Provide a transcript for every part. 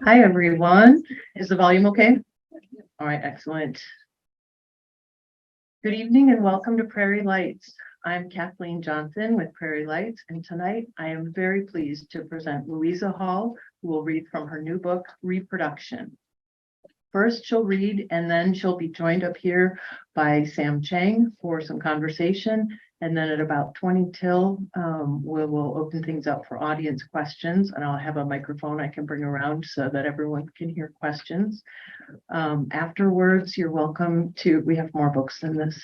Hi, everyone. Is the volume okay? All right, excellent. Good evening and welcome to Prairie Lights. I'm Kathleen Johnson with Prairie Lights, and tonight I am very pleased to present Louisa Hall, who will read from her new book, Reproduction. First, she'll read, and then she'll be joined up here by Sam Chang for some conversation. And then at about 20 till, we will open things up for audience questions, and I'll have a microphone I can bring around so that everyone can hear questions. Afterwards, you're welcome to, we have more books than this.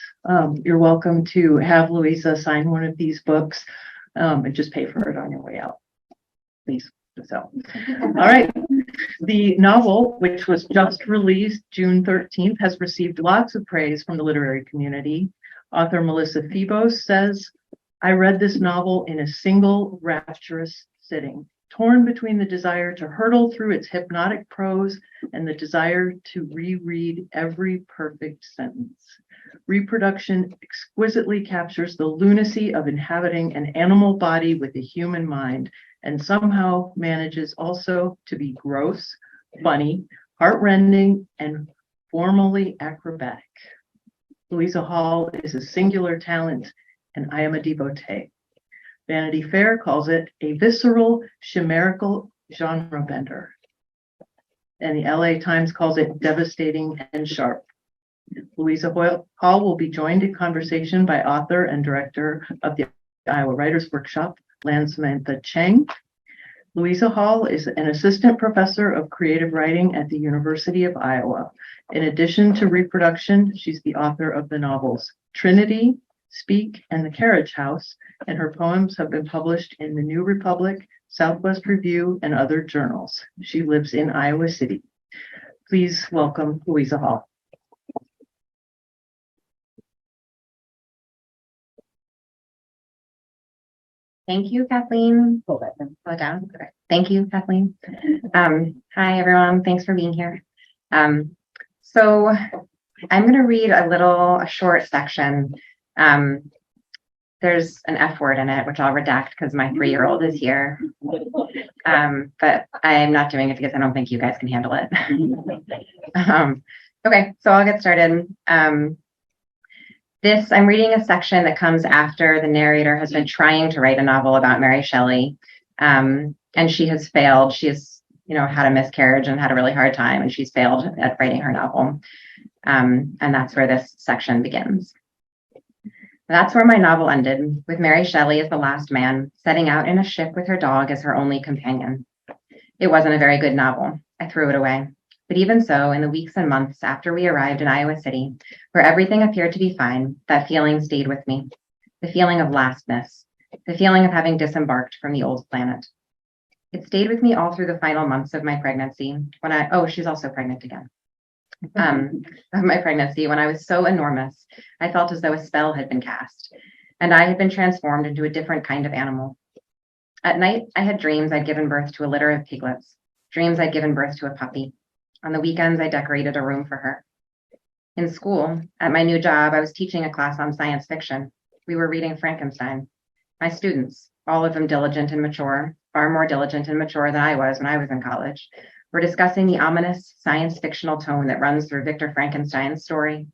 You're welcome to have Louisa sign one of these books and just pay for it on your way out, please. So, all right. The novel, which was just released June 13th, has received lots of praise from the literary community. Author Melissa Febos says, I read this novel in a single rapturous sitting, torn between the desire to hurtle through its hypnotic prose and the desire to reread every perfect sentence. Reproduction exquisitely captures the lunacy of inhabiting an animal body with a human mind, and somehow manages also to be gross, funny, heartrending, and formally acrobatic. Louisa Hall is a singular talent, and I am a devotee. Vanity Fair calls it a visceral, chimerical genre bender. And the LA Times calls it devastating and sharp. Louisa Hall will be joined in conversation by author and director of the Iowa Writers Workshop, Lan Samatha Chang. Louisa Hall is an assistant professor of creative writing at the University of Iowa. In addition to Reproduction, she's the author of the novels Trinity, Speak, and The Carriage House, and her poems have been published in the New Republic, Southwest Review, and other journals. She lives in Iowa City. Please welcome Louisa Hall. Thank you, Kathleen. Hold it down. Okay. Thank you, Kathleen. Hi, everyone. Thanks for being here. So I'm going to read a short section. There's an F word in it, which I'll redact because my 3-year-old is here. But I'm not doing it because I don't think you guys can handle it. Okay, so I'll get started. I'm reading a section that comes after the narrator has been trying to write a novel about Mary Shelley, and she has failed. She has, had a miscarriage and had a really hard time, and she's failed at writing her novel. And that's where this section begins. That's where my novel ended, with Mary Shelley as the last man, setting out in a ship with her dog as her only companion. It wasn't a very good novel. I threw it away. But even so, in the weeks and months after we arrived in Iowa City, where everything appeared to be fine, that feeling stayed with me. The feeling of lastness, the feeling of having disembarked from the old planet. It stayed with me all through the final months of my pregnancy, she's also pregnant again. Of my pregnancy, when I was so enormous, I felt as though a spell had been cast, and I had been transformed into a different kind of animal. At night, I had dreams I'd given birth to a litter of piglets, dreams I'd given birth to a puppy. On the weekends, I decorated a room for her. In school, at my new job, I was teaching a class on science fiction. We were reading Frankenstein. My students, all of them diligent and mature, far more diligent and mature than I was when I was in college, were discussing the ominous science fictional tone that runs through Victor Frankenstein's story.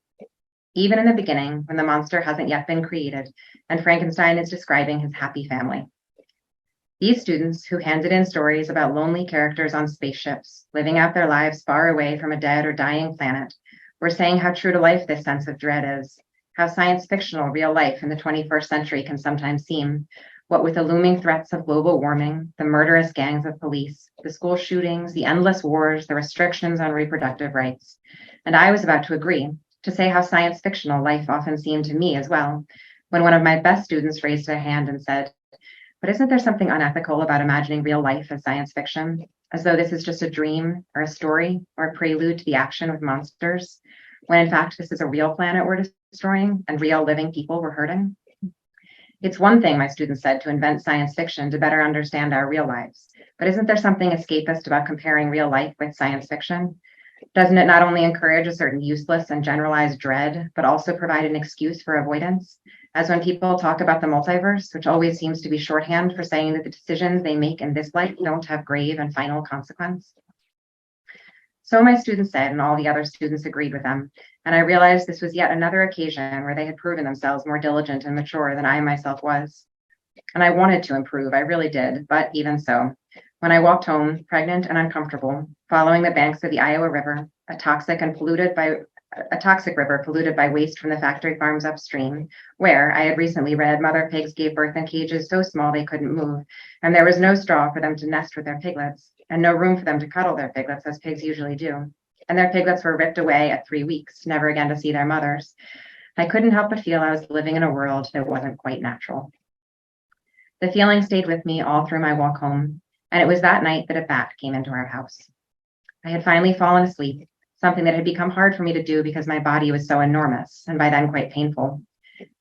Even in the beginning, when the monster hasn't yet been created, and Frankenstein is describing his happy family. These students, who handed in stories about lonely characters on spaceships, living out their lives far away from a dead or dying planet, were saying how true to life this sense of dread is, how science fictional real life in the 21st century can sometimes seem, what with the looming threats of global warming, the murderous gangs of police, the school shootings, the endless wars, the restrictions on reproductive rights. And I was about to agree, to say how science fictional life often seemed to me as well, when one of my best students raised their hand and said, but isn't there something unethical about imagining real life as science fiction, as though this is just a dream or a story or a prelude to the action with monsters, when in fact this is a real planet we're destroying and real living people we're hurting? It's one thing, my students said, to invent science fiction to better understand our real lives, but isn't there something escapist about comparing real life with science fiction? Doesn't it not only encourage a certain useless and generalized dread, but also provide an excuse for avoidance? As when people talk about the multiverse, which always seems to be shorthand for saying that the decisions they make in this life don't have grave and final consequence. So my students said, and all the other students agreed with them. And I realized this was yet another occasion where they had proven themselves more diligent and mature than I myself was. And I wanted to improve, I really did, but even so, when I walked home, pregnant and uncomfortable, following the banks of the Iowa River, a toxic river polluted by waste from the factory farms upstream, where I had recently read mother pigs gave birth in cages so small they couldn't move, and there was no straw for them to nest with their piglets, and no room for them to cuddle their piglets as pigs usually do. And their piglets were ripped away at 3 weeks, never again to see their mothers. I couldn't help but feel I was living in a world that wasn't quite natural. The feeling stayed with me all through my walk home, and it was that night that a bat came into our house. I had finally fallen asleep, something that had become hard for me to do because my body was so enormous, and by then quite painful.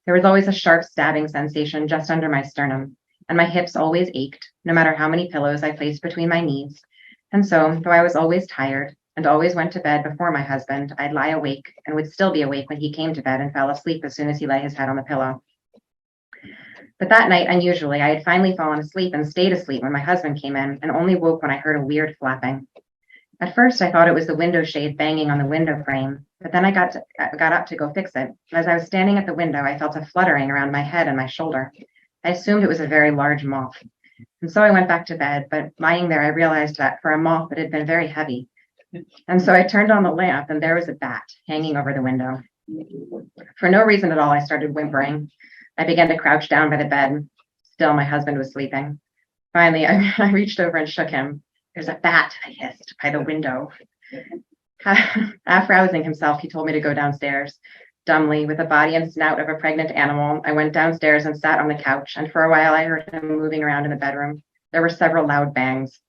There was always a sharp stabbing sensation just under my sternum, and my hips always ached, no matter how many pillows I placed between my knees. And so, though I was always tired, and always went to bed before my husband, I'd lie awake and would still be awake when he came to bed and fell asleep as soon as he lay his head on the pillow. But that night, unusually, I had finally fallen asleep and stayed asleep when my husband came in and only woke when I heard a weird flapping. At first, I thought it was the window shade banging on the window frame, but then I got up to go fix it. As I was standing at the window, I felt a fluttering around my head and my shoulder. I assumed it was a very large moth. And so I went back to bed, but lying there, I realized that for a moth, it had been very heavy. And so I turned on the lamp, and there was a bat hanging over the window. For no reason at all, I started whimpering. I began to crouch down by the bed. Still, my husband was sleeping. Finally, I reached over and shook him. "There's a bat," I hissed, "by the window." Half rousing himself, he told me to go downstairs. Dumbly, with the body and snout of a pregnant animal, I went downstairs and sat on the couch, and for a while I heard him moving around in the bedroom. There were several loud bangs.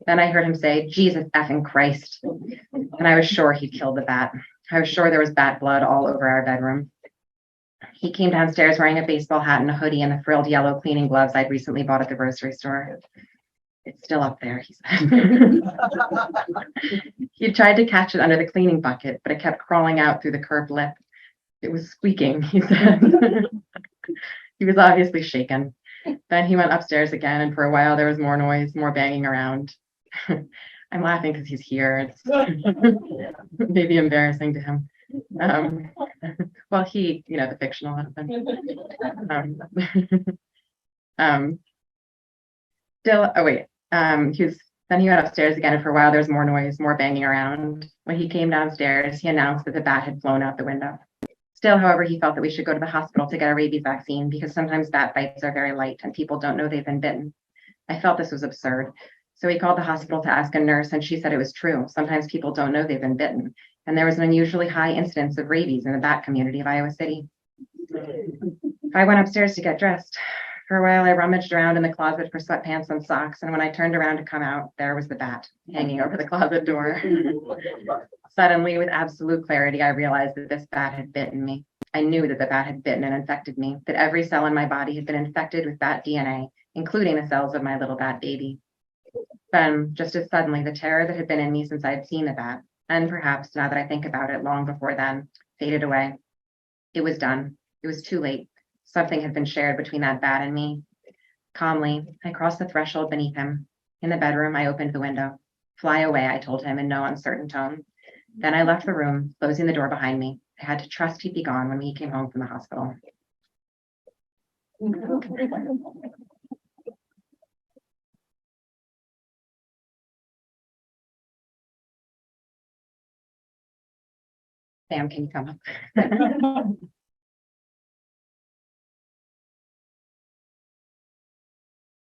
Then I heard him say, "Jesus effing Christ." And I was sure he'd killed the bat. I was sure there was bat blood all over our bedroom. He came downstairs wearing a baseball hat and a hoodie and the frilled yellow cleaning gloves I'd recently bought at the grocery store. "It's still up there," he said. He tried to catch it under the cleaning bucket, but it kept crawling out through the curved lip. "It was squeaking," he said. He was obviously shaken. Then he went upstairs again, and for a while there was more noise, more banging around. I'm laughing because he's here. It's maybe embarrassing to him. Well, the fictional husband. Then he went upstairs again, and for a while there was more noise, more banging around. When he came downstairs, he announced that the bat had flown out the window. Still, however, he felt that we should go to the hospital to get a rabies vaccine because sometimes bat bites are very light and people don't know they've been bitten. I felt this was absurd. So he called the hospital to ask a nurse, and she said it was true. Sometimes people don't know they've been bitten. And there was an unusually high incidence of rabies in the bat community of Iowa City. I went upstairs to get dressed. For a while, I rummaged around in the closet for sweatpants and socks, and when I turned around to come out, there was the bat hanging over the closet door. Suddenly, with absolute clarity, I realized that this bat had bitten me. I knew that the bat had bitten and infected me, that every cell in my body had been infected with bat DNA, including the cells of my little bat baby. Then, just as suddenly, the terror that had been in me since I had seen the bat, and perhaps, now that I think about it, long before then, faded away. It was done. It was too late. Something had been shared between that bat and me. Calmly, I crossed the threshold beneath him. In the bedroom, I opened the window. "Fly away," I told him in no uncertain tone. Then I left the room, closing the door behind me. I had to trust he'd be gone when he came home from the hospital. Sam, can you come up?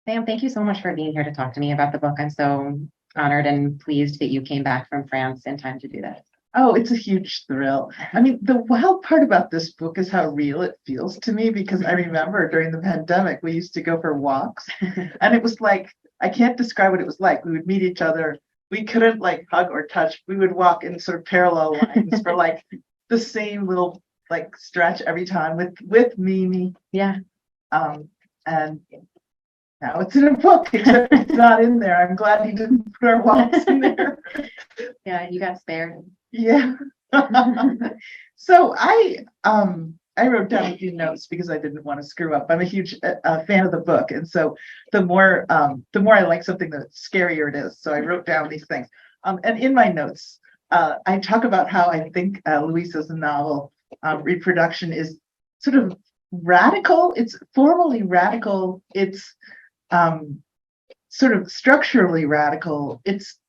Sam, thank you so much for being here to talk to me about the book. I'm so honored and pleased that you came back from France in time to do this. Oh, it's a huge thrill. I mean, the wild part about this book is how real it feels to me, because I remember during the pandemic, we used to go for walks and it was like, I can't describe what it was like. We would meet each other. We couldn't like hug or touch. We would walk in sort of parallel lines for like the same little like stretch every time with Mimi. Yeah. And now it's in a book, except it's not in there. I'm glad he didn't put our walks in there. Yeah, you got spared. Yeah. So I wrote down a few notes because I didn't want to screw up. I'm a huge fan of the book, and so the more I like something, the scarier it is. So I wrote down these things. And in my notes, I talk about how I think Louisa's novel, Reproduction, is sort of radical. It's formally radical. It's sort of structurally radical. It's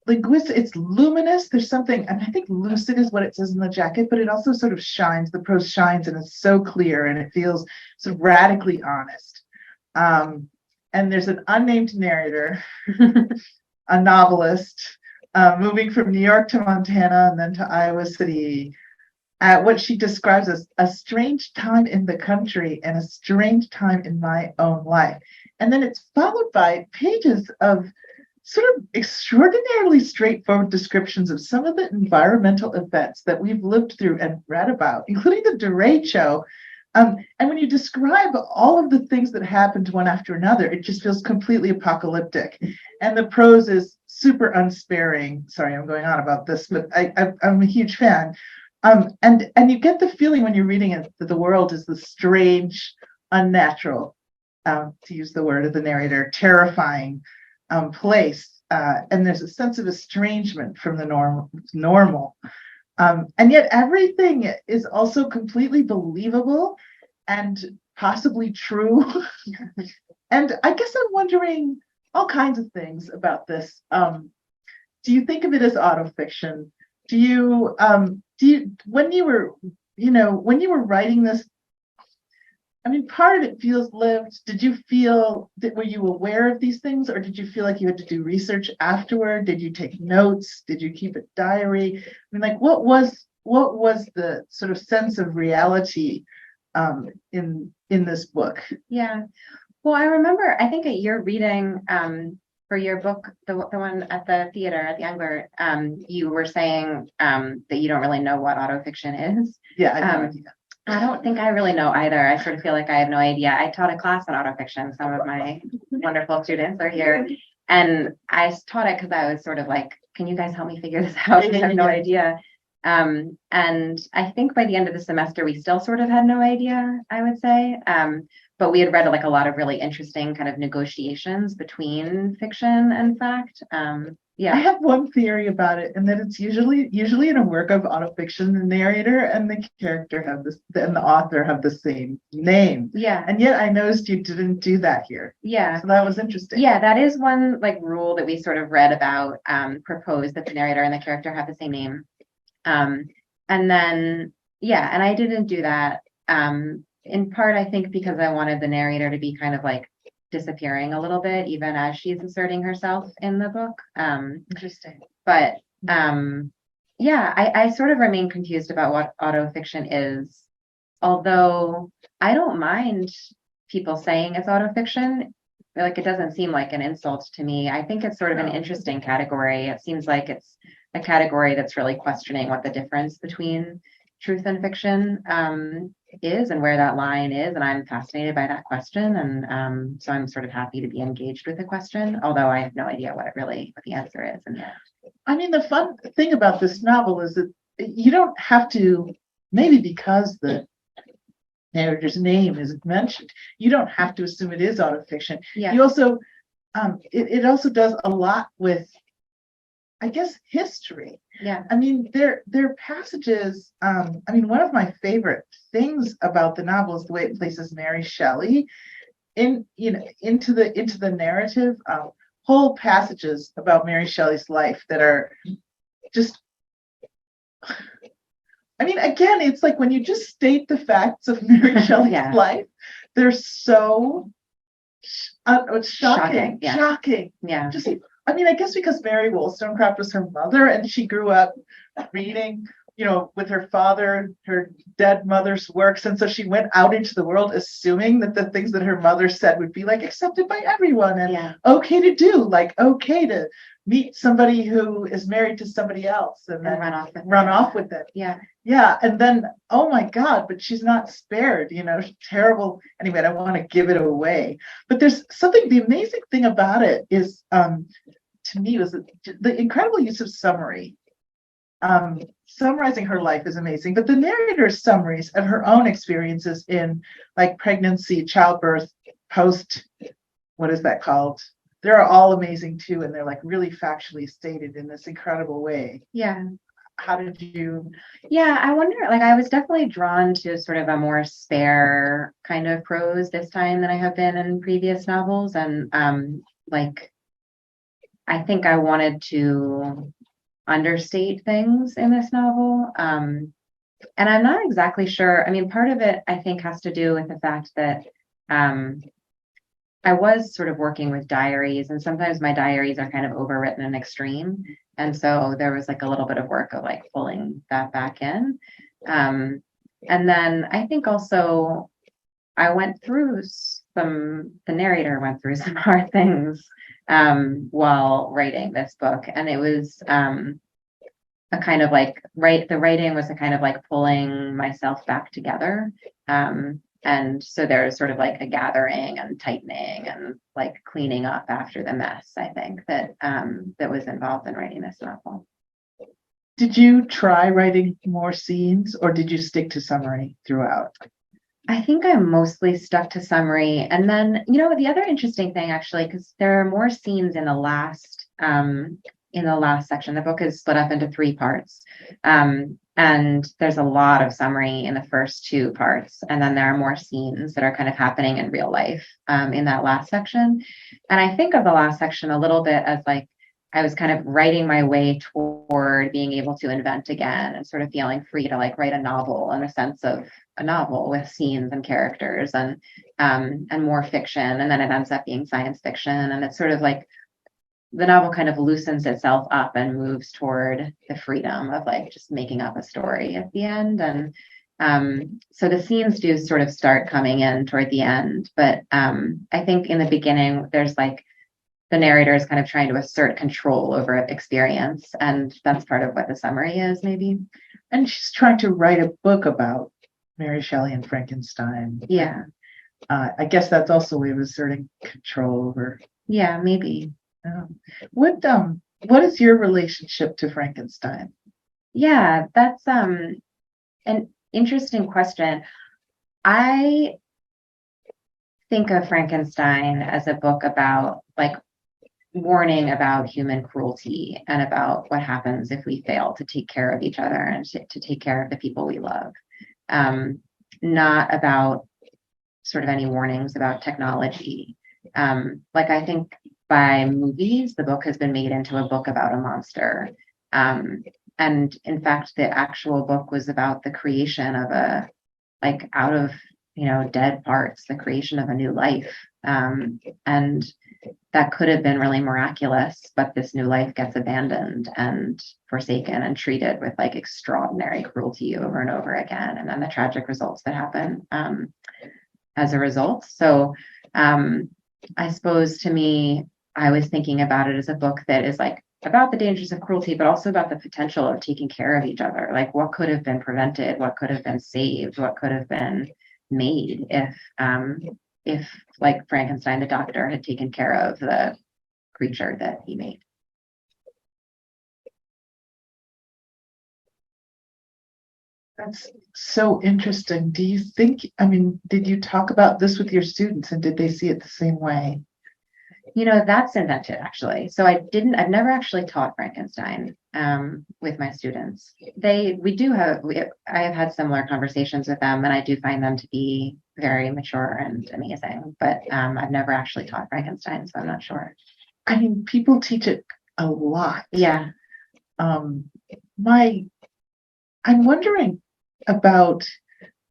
linguistic, it's luminous. There's something, and I think lucid is what it says in the jacket, but it also sort of shines. The prose shines and it's so clear and it feels sort of radically honest. And there's an unnamed narrator, a novelist, moving from New York to Montana and then to Iowa City at what she describes as a strange time in the country and a strange time in my own life. And then it's followed by pages of sort of extraordinarily straightforward descriptions of some of the environmental events that we've lived through and read about, including the derecho. And when you describe all of the things that happened one after another, it just feels completely apocalyptic. And the prose is super unsparing. Sorry, I'm going on about this, but I'm a huge fan. And you get the feeling when you're reading it that the world is the strange, unnatural, to use the word of the narrator, terrifying place. And there's a sense of estrangement from the normal. And yet everything is also completely believable and possibly true. And I guess I'm wondering all kinds of things about this. Do you think of it as autofiction? Do you when you were writing this, I mean, part of it feels lived. Did you feel that, were you aware of these things, or did you feel like you had to do research afterward? Did you take notes? Did you keep a diary? I mean, like, what was the sort of sense of reality in this book? Yeah. Well, I remember, I think at your reading for your book, the one at the theater at the Angler, you were saying that you don't really know what autofiction is. Yeah, I have no idea. I don't think I really know either. I sort of feel like I have no idea. I taught a class on autofiction. Some of my wonderful students are here. And I taught it because I was sort of like, can you guys help me figure this out? I have no idea. And I think by the end of the semester, we still sort of had no idea, I would say. But we had read like a lot of really interesting kind of negotiations between fiction and fact. I have one theory about it, and that it's usually in a work of autofiction, the narrator and the character have this, and the author have the same name. Yeah. And yet I noticed you didn't do that here. Yeah. So that was interesting. Yeah, that is one like rule that we sort of read about, proposed that the narrator and the character have the same name. And then, yeah, and I didn't do that. In part, I think because I wanted the narrator to be kind of like disappearing a little bit, even as she's asserting herself in the book. Interesting. But yeah, I sort of remain confused about what autofiction is, although I don't mind people saying it's autofiction. Like, it doesn't seem like an insult to me. I think it's sort of an interesting category. It seems like it's a category that's really questioning what the difference between truth and fiction is and where that line is. And I'm fascinated by that question. And so I'm sort of happy to be engaged with the question, although I have no idea what the answer is. And I mean, the fun thing about this novel is that you don't have to, maybe because the narrator's name isn't mentioned, you don't have to assume it is autofiction. yeah, You also, it also does a lot with, I guess, history. yeah, I mean, there are passages. I mean, one of my favorite things about the novel is the way it places Mary Shelley into the narrative. Whole passages about Mary Shelley's life that are just. I mean, again, it's like when you just state the facts of Mary Shelley's Yeah. life, they're so shocking. Yeah. Shocking. yeah, Just, I mean, I guess because Mary Wollstonecraft was her mother and she grew up reading, with her father, her dead mother's works. And so she went out into the world assuming that the things that her mother said would be like accepted by everyone and yeah, okay to do, like okay to meet somebody who is married to somebody else and then and run off with it. Yeah, Yeah. And then, oh my God, but she's not spared, terrible. Anyway, I don't want to give it away, but there's something, the amazing thing about it is, to me, was the incredible use of summary. Summarizing her life is amazing, but the narrator's summaries of her own experiences in like pregnancy, childbirth, post, what is that called? they're all amazing too, and they're like really factually stated in this incredible way. Yeah. How did you? Yeah, I wonder, like, I was definitely drawn to sort of a more spare kind of prose this time than I have been in previous novels. And like, I think I wanted to understate things in this novel. And I'm not exactly sure. I mean, part of it, I think, has to do with the fact that um, I was sort of working with diaries, and sometimes my diaries are kind of overwritten and extreme. And so there was like a little bit of work of like pulling that back in. And then I think also I went through the narrator went through some hard things while writing this book. And it was a kind of like, the writing was a kind of like pulling myself back together. And so there's sort of like a gathering and tightening and like cleaning up after the mess, I think, that was involved in writing this novel. Did you try writing more scenes, or did you stick to summary throughout? I think I mostly stuck to summary. And then, the other interesting thing actually, because there are more scenes in the last section. The book is split up into 3 parts. And there's a lot of summary in the first 2 parts. And then there are more scenes that are kind of happening in real life in that last section. And I think of the last section a little bit as like, I was kind of writing my way toward being able to invent again and sort of feeling free to like write a novel in the sense of a novel with scenes and characters and more fiction. And then it ends up being science fiction. And it's sort of like the novel kind of loosens itself up and moves toward the freedom of like just making up a story at the end. And so the scenes do sort of start coming in toward the end. But I think in the beginning, there's like the narrator is kind of trying to assert control over experience. And that's part of what the summary is, maybe. And she's trying to write a book about Mary Shelley and Frankenstein. Yeah. I guess that's also a way of asserting control over. Yeah, maybe. What is your relationship to Frankenstein? Yeah, that's an interesting question. I think of Frankenstein as a book about like warning about human cruelty and about what happens if we fail to take care of each other and to take care of the people we love. Not about sort of any warnings about technology. Like I think by movies, the book has been made into a book about a monster. And in fact, the actual book was about the creation of like out of, dead parts, the creation of a new life. And that could have been really miraculous, but this new life gets abandoned and forsaken and treated with like extraordinary cruelty over and over again. And then the tragic results that happen as a result. So I suppose to me, I was thinking about it as a book that is like about the dangers of cruelty, but also about the potential of taking care of each other. Like what could have been prevented, what could have been saved, what could have been made if like Frankenstein, the doctor, had taken care of the creature that he made. That's so interesting. Do you think, did you talk about this with your students and did they see it the same way? That's invented actually. So I've never actually taught Frankenstein with my students. I have had similar conversations with them and I do find them to be very mature and amazing, but I've never actually taught Frankenstein, so I'm not sure. People teach it a lot. Yeah. I'm wondering about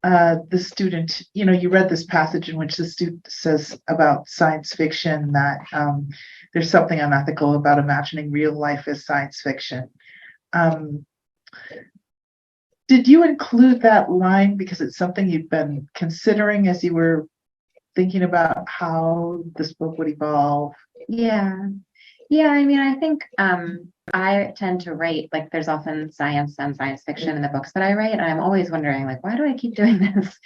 the student, you read this passage in which the student says about science fiction that there's something unethical about imagining real life as science fiction. Did you include that line because it's something you've been considering as you were thinking about how this book would evolve? Yeah. I think I tend to write, like there's often science and science fiction in the books that I write, and I'm always wondering, like, why do I keep doing this?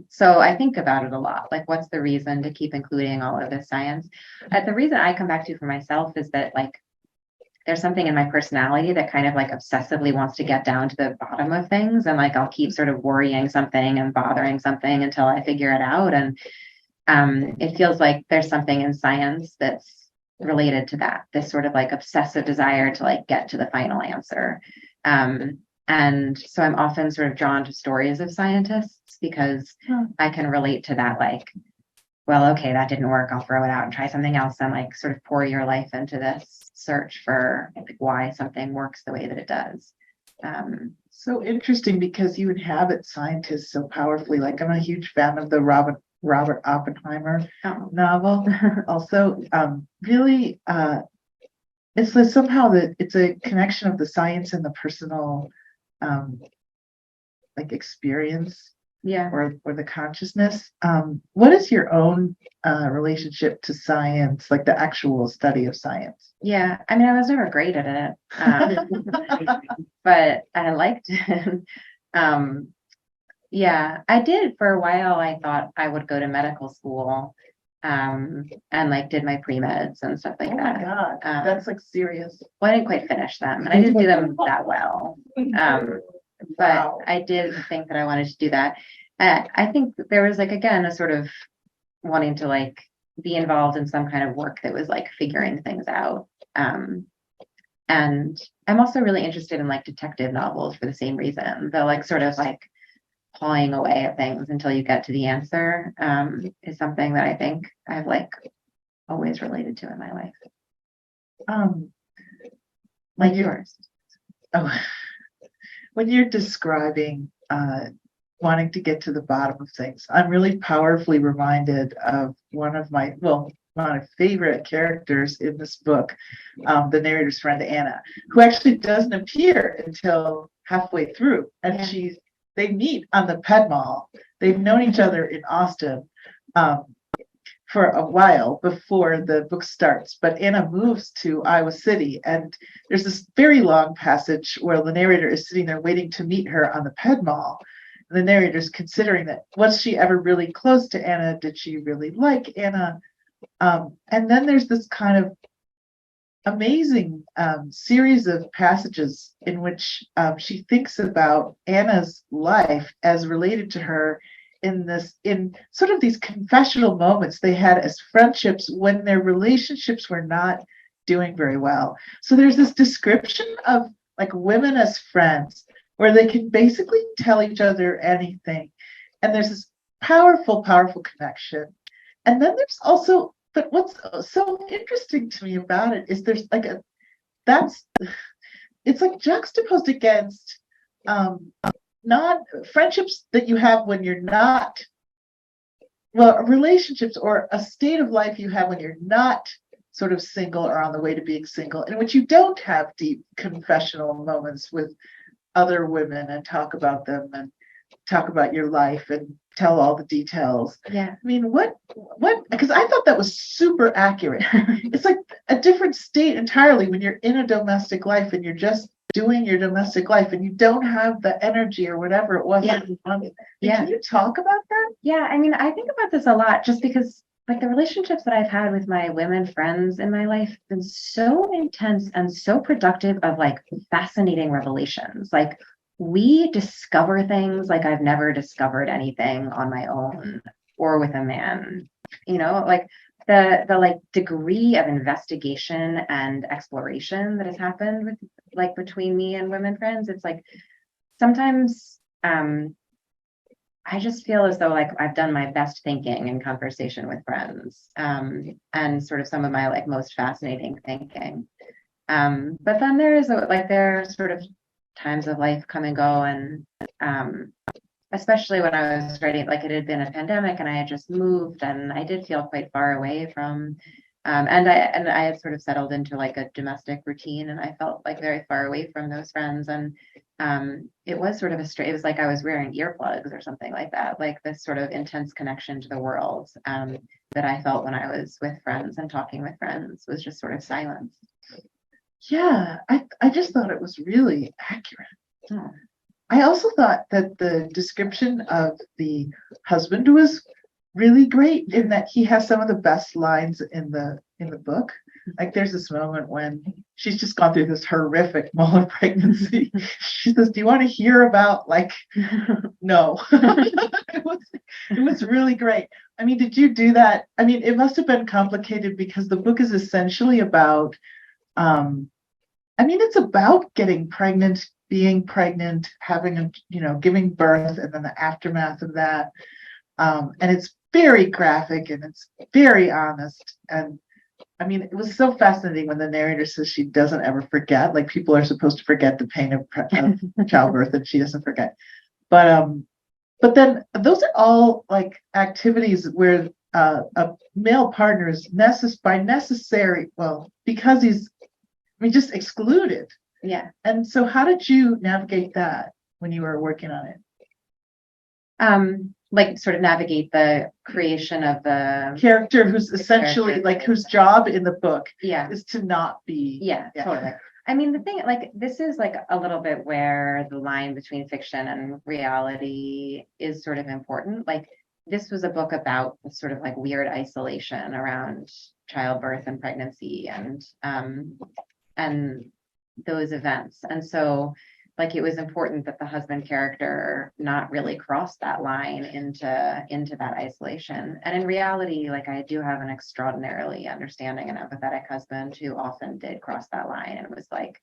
So I think about it a lot, like what's the reason to keep including all of this science? The reason I come back to for myself is that like there's something in my personality that kind of like obsessively wants to get down to the bottom of things, and like I'll keep sort of worrying something and bothering something until I figure it out. And it feels like there's something in science that's related to that, this sort of like obsessive desire to like get to the final answer. And so I'm often sort of drawn to stories of scientists because I can relate to that, like, well, okay, that didn't work. I'll throw it out and try something else, and like sort of pour your life into this search for like why something works the way that it does. So interesting because you inhabit scientists so powerfully. Like I'm a huge fan of the Robert Oppenheimer novel. Also, really, it's like somehow that it's a connection of the science and the personal, like experience. Yeah. Or the consciousness. What is your own relationship to science, like the actual study of science? Yeah, I mean, I was never great at it, but I liked it. Yeah, I did for a while. I thought I would go to medical school, and like did my pre-meds and stuff like Oh my that. God, that's like serious. Well, I didn't quite finish them, and I didn't do them that well. But Wow. I did think that I wanted to do that. I think there was like, again, a sort of wanting to like be involved in some kind of work that was like figuring things out. And I'm also really interested in like detective novels for the same reason. The like sort of like pawing away at things until you get to the answer is something that I think I've like always related to in my life. Like yours. Oh, when you're describing wanting to get to the bottom of things, I'm really powerfully reminded of one of my favorite characters in this book, the narrator's friend Anna, who actually doesn't appear until halfway through, and they meet on the Ped Mall. They've known each other in Austin for a while before the book starts, but Anna moves to Iowa City, and there's this very long passage where the narrator is sitting there waiting to meet her on the Ped Mall. The narrator's considering that, was she ever really close to Anna? Did she really like Anna? And then there's this kind of amazing series of passages in which she thinks about Anna's life as related to her in sort of these confessional moments they had as friendships when their relationships were not doing very well. So there's this description of like women as friends where they can basically tell each other anything. And there's this powerful, powerful connection. And then there's also, but what's so interesting to me about it is there's like it's like juxtaposed against not friendships that you have when you're not, well, relationships or a state of life you have when you're not sort of single or on the way to being single, in which you don't have deep confessional moments with other women and talk about them and talk about your life and tell all the details. Yeah. I mean, what, because I thought that was super accurate. It's like a different state entirely when you're in a domestic life and you're just doing your domestic life and you don't have the energy or whatever it was. Yeah. Can you talk about that? Yeah. I mean, I think about this a lot just because like the relationships that I've had with my women friends in my life have been so intense and so productive of like fascinating revelations. Like we discover things like I've never discovered anything on my own or with a man, like the like degree of investigation and exploration that has happened with like between me and women friends. It's like sometimes I just feel as though like I've done my best thinking in conversation with friends, and sort of some of my like most fascinating thinking. But then there are sort of times of life come and go, and especially when I was writing, like it had been a pandemic and I had just moved, and I did feel quite far away from. And I had sort of settled into like a domestic routine, and I felt like very far away from those friends. And it was sort of it was like I was wearing earplugs or something like that, like this sort of intense connection to the world that I felt when I was with friends and talking with friends was just sort of silence. Yeah, I just thought it was really accurate. Oh. I also thought that the description of the husband was really great in that he has some of the best lines in the book. Like there's this moment when she's just gone through this horrific molar pregnancy. She says, "Do you want to hear about like?" No. It was really great. I mean, did you do that? I mean, it must have been complicated because the book is essentially about. I mean, it's about getting pregnant, being pregnant, having a, giving birth, and then the aftermath of that. And it's very graphic and it's very honest. And I mean, it was so fascinating when the narrator says she doesn't ever forget. Like people are supposed to forget the pain of childbirth, and she doesn't forget. But then those are all like activities where a male partner is necessary. Well, because he's, I mean, just excluded. Yeah. And so, how did you navigate that when you were working on it? Like sort of navigate the creation of the Character who's essentially character. like whose job in the book yeah. is to not be. Yeah, totally. I mean, the thing, like, this is like a little bit where the line between fiction and reality is sort of important. Like, this was a book about sort of like weird isolation around childbirth and pregnancy and those events. And so, like, it was important that the husband character not really cross that line into that isolation. And in reality, like, I do have an extraordinarily understanding and empathetic husband who often did cross that line and was like,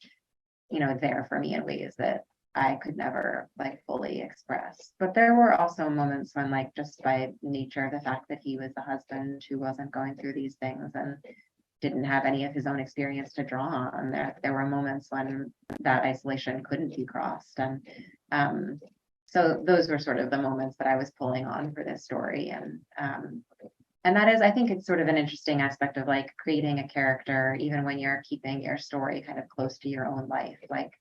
there for me in ways that I could never like fully express. But there were also moments when, like, just by nature of the fact that he was the husband who wasn't going through these things and didn't have any of his own experience to draw on, there were moments when that isolation couldn't be crossed. And so those were sort of the moments that I was pulling on for this story. And that is, I think it's sort of an interesting aspect of like creating a character, even when you're keeping your story kind of close to your own life. Like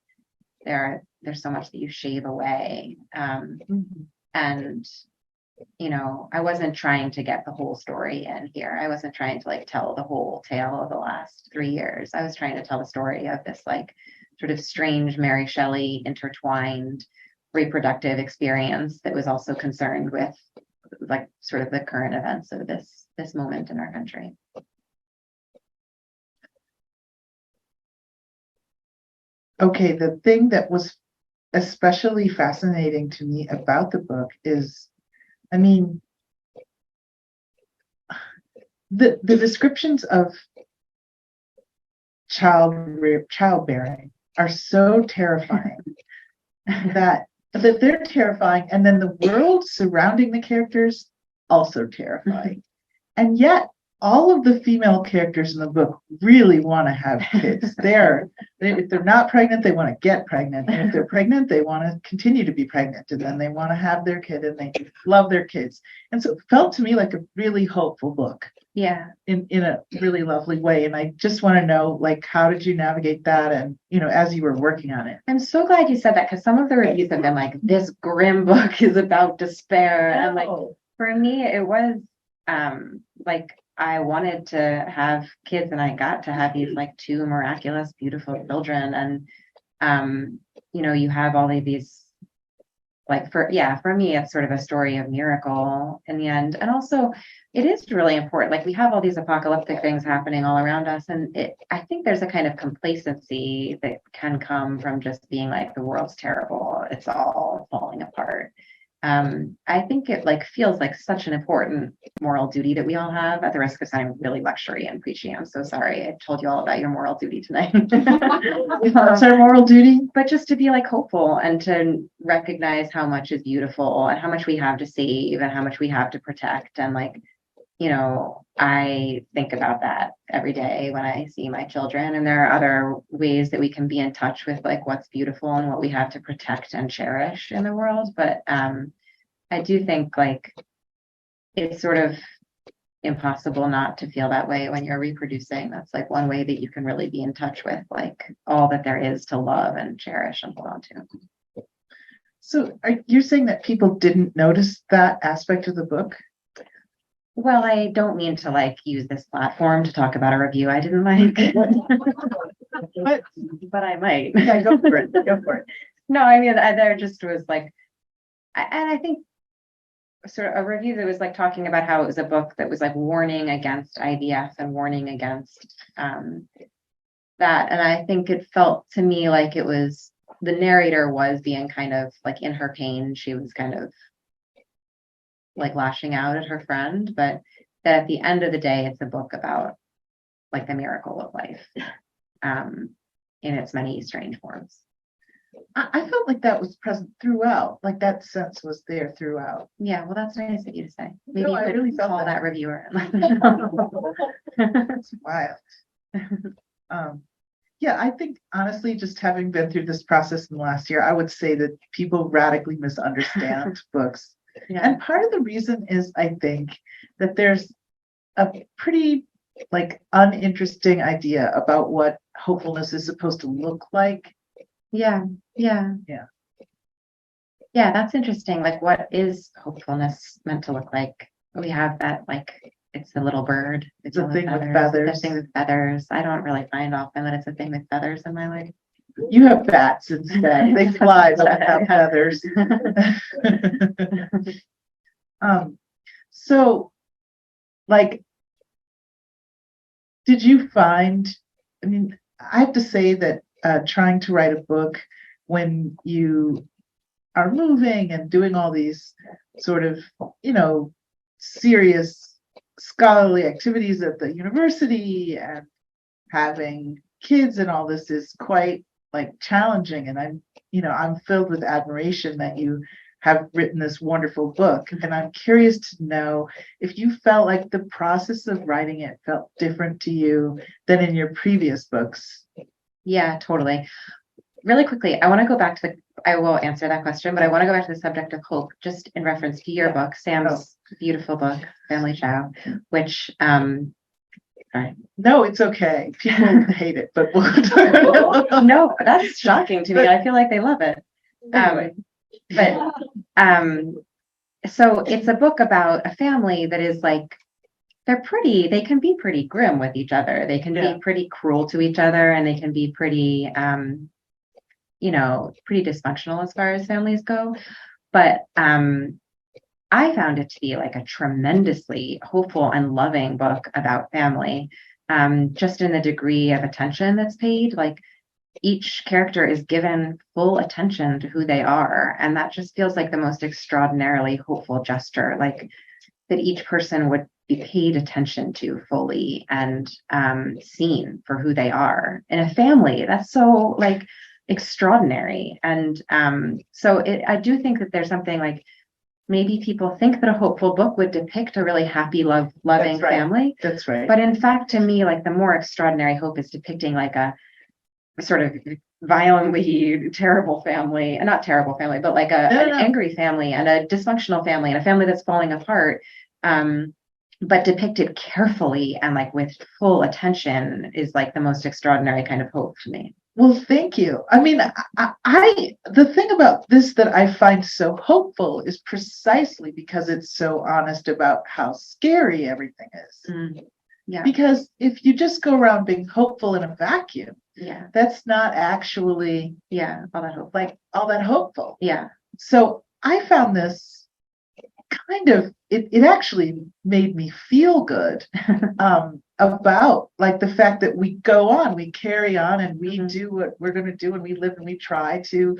there's so much that you shave away. And I wasn't trying to get the whole story in here. I wasn't trying to like tell the whole tale of the last 3 years. I was trying to tell the story of this like sort of strange Mary Shelley intertwined reproductive experience that was also concerned with like sort of the current events of this moment in our country. Okay, the thing that was especially fascinating to me about the book is, I mean, the descriptions of childbearing are so terrifying that they're terrifying, and then the world surrounding the characters also terrifying. And yet all of the female characters in the book really want to have kids. If they're not pregnant, they want to get pregnant. And if they're pregnant, they want to continue to be pregnant. And then they want to have their kid and they love their kids. And so it felt to me like a really hopeful book. Yeah. In a really lovely way. And I just want to know, like, how did you navigate that? And, as you were working on it. I'm so glad you said that, because some of the reviews have been like, this grim book is about despair. Oh. And like, for me, it was like, I wanted to have kids and I got to have these like 2 miraculous, beautiful children. And, you have all of these, like, for me, it's sort of a story of miracle in the end. And also it is really important. Like, we have all these apocalyptic things happening all around us. And I think there's a kind of complacency that can come from just being like, the world's terrible. It's all falling apart. I think it like feels like such an important moral duty that we all have, at the risk of sounding really lectury and preachy. I'm so sorry. I told you all about your moral duty tonight. What's our moral duty? But just to be like hopeful and to recognize how much is beautiful and how much we have to save and how much we have to protect. And like, I think about that every day when I see my children, and there are other ways that we can be in touch with like what's beautiful and what we have to protect and cherish in the world. But I do think like it's sort of impossible not to feel that way when you're reproducing. That's like one way that you can really be in touch with like all that there is to love and cherish and hold on to. So you're saying that people didn't notice that aspect of the book? Well, I don't mean to like use this platform to talk about a review I didn't like, but I might. Yeah, go for it. Go for it. No, I mean, there just was like, and I think sort of a review that was like talking about how it was a book that was like warning against IVF and warning against that. And I think it felt to me like it was the narrator was being kind of like in her pain. She was kind of like lashing out at her friend, but that at the end of the day, it's a book about like the miracle of life in its many strange forms. I felt like that was present throughout, like that sense was there throughout. Yeah, well, that's nice of you to say. Maybe No, you I could really felt call that. that reviewer and let them know. It's wild. Yeah, I think honestly, just having been through this process in the last year, I would say that people radically misunderstand books. Yeah. And part of the reason is, I think, that there's a pretty like uninteresting idea about what hopefulness is supposed to look like. Yeah. Yeah. Yeah, that's interesting. Like, what is hopefulness meant to look like? We have that, like, it's the little bird. It's a yellow thing with The feathers. thing with feathers. I don't really find often that it's a thing with feathers in my life. You have bats instead. They fly, but have feathers. So like, did you find, I mean, I have to say that trying to write a book when you are moving and doing all these sort of, serious scholarly activities at the university and having kids and all this is quite like challenging. And I'm filled with admiration that you have written this wonderful book. And I'm curious to know if you felt like the process of writing it felt different to you than in your previous books. Yeah, totally. Really quickly, I want to go back to I will answer that question, but I want to go back to the subject of hope, just in reference to your book, Sam's beautiful book, Family Chow, which, sorry. No, it's okay. People hate it, but No, that's shocking to me. I feel like they love it. Anyway. So it's a book about a family that is like, they can be pretty grim with each other. They can be pretty cruel to each other, and they can be pretty, pretty dysfunctional as far as families go. But I found it to be like a tremendously hopeful and loving book about family, just in the degree of attention that's paid. Like, each character is given full attention to who they are. And that just feels like the most extraordinarily hopeful gesture, like that each person would be paid attention to fully and seen for who they are. In a family, that's so like extraordinary. And I do think that there's something like, maybe people think that a hopeful book would depict a really happy, loving family. That's right. But in fact, to me, like the more extraordinary hope is depicting like a sort of violently terrible family, and not terrible family, but like an angry family and a dysfunctional family and a family that's falling apart, but depicted carefully and like with full attention is like the most extraordinary kind of hope to me. Well, thank you. I mean, the thing about this that I find so hopeful is precisely because it's so honest about how scary everything is. Yeah. Because if you just go around being hopeful in a vacuum, that's not actually all that hopeful. Yeah. So I found this kind of it actually made me feel good about like the fact that we go on, we carry on, and we do what we're going to do, and we live and we try to,